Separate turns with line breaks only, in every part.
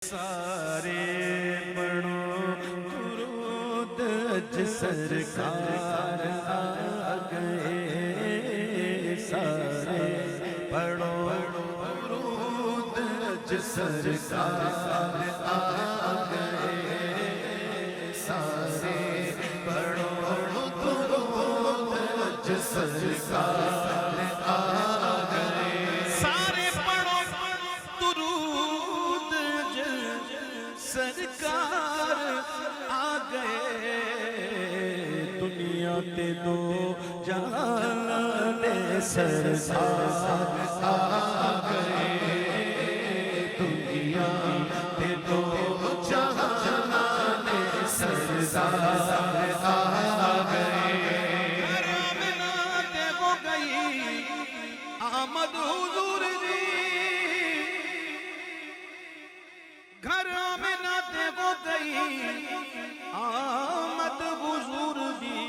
سارے پڑھو درود اج سرکار آ گئے، سارے پڑھو درود اج سرکار آ گئے، سارے پڑھو درود اج سرکار آ گئے، سارے پڑھو درود اج سرکار آ گئے، دنیا تے دو جہان دے سرکار آ گئے، دنیا تے دو جہان دے سرکار آ گئے، گھر آمنہ تے ہو گئی آمد حضور دی، گھر آمنہ تے ہو گئی آمد حضور دی،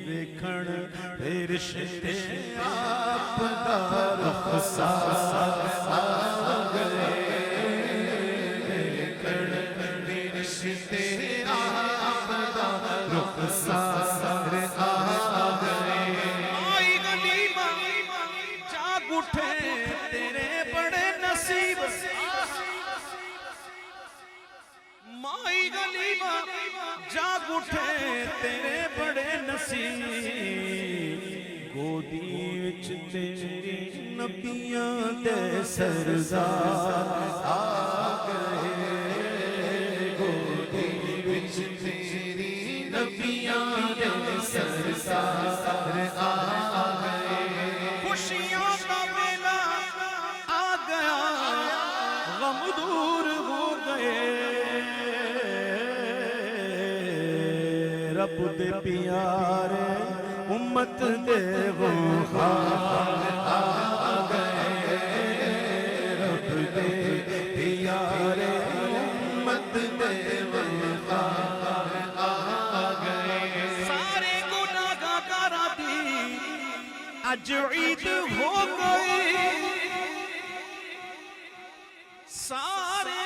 ویکھن رشتے آپ دا رخسار آ گئے، ویکھن رشتے آپ دا رخسار آ گئے، آئی غلیمہ جاگ اٹھے تیرے بڑے نصیب، مائی غلیمہ جاگ اٹھے تیرے بڑے نصیب، گودی وچ تیری نبیاں دے سردار آ گئے، گودی وچ تیری نبیاں دے سردار آ گئے، خوشیاں کا میلہ آ گیا، غم دور ہو گئے، رب دے پیارے امت دے غمخوار آ گئے، رب دے پیارے امت دے غمخوار آ گئے، سارے گناہگاراں دی اج عید ہو گئی، سارے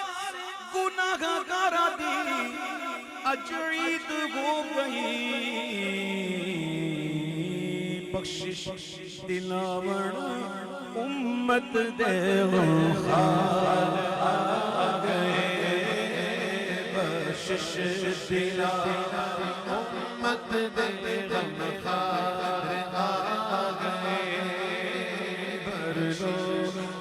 گناہگاراں دی اج عید ہو گئی، بخشش دلاون امت دے غمخوار آ گئے، بخشش دلاون امت دے غمخوار آ گئے، بھر لو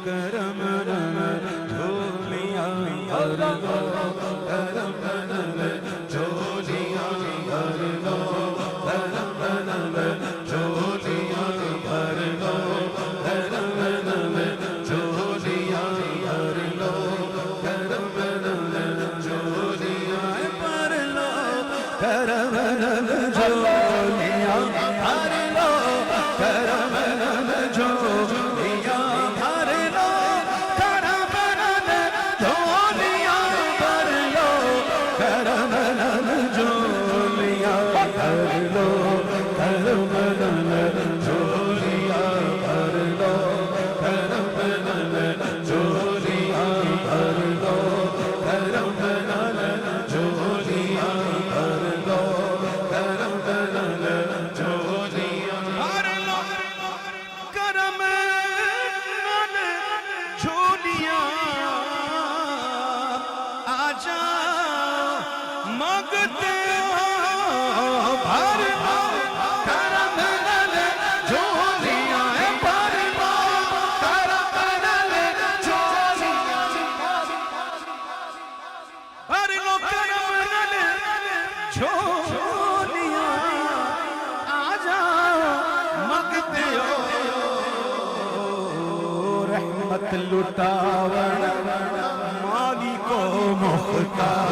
کرم نال جھولیاں، بھر لو کرم نال جھولیاں، بھر لو کرم نال جھولیاں، بھر لو کرم نال جھولیاں، بھر لو کرم نال جھولیاں، بھر لو کرم نال جھولیاں، بھر لو کرم نال جھولیاں، بھر لو کرم نال جھولیاں، بھر لو کرم نال جھولیاں، بھر لو کرم نال جھولیاں، بھر لو کرم نال جھولیاں، بھر لو کرم نال جھولیاں، بھر لو کرم نال جھولیاں، بھر لو کرم نال جھولیاں، آجا مانگتے ہو، بھر لو کرم نال جھولیاں، بھر لو کرم نال جھولیاں، بھر لو کرم نال جھولیاں، آجا مانگتے ہو، رحمت لٹاون مالی کو مختار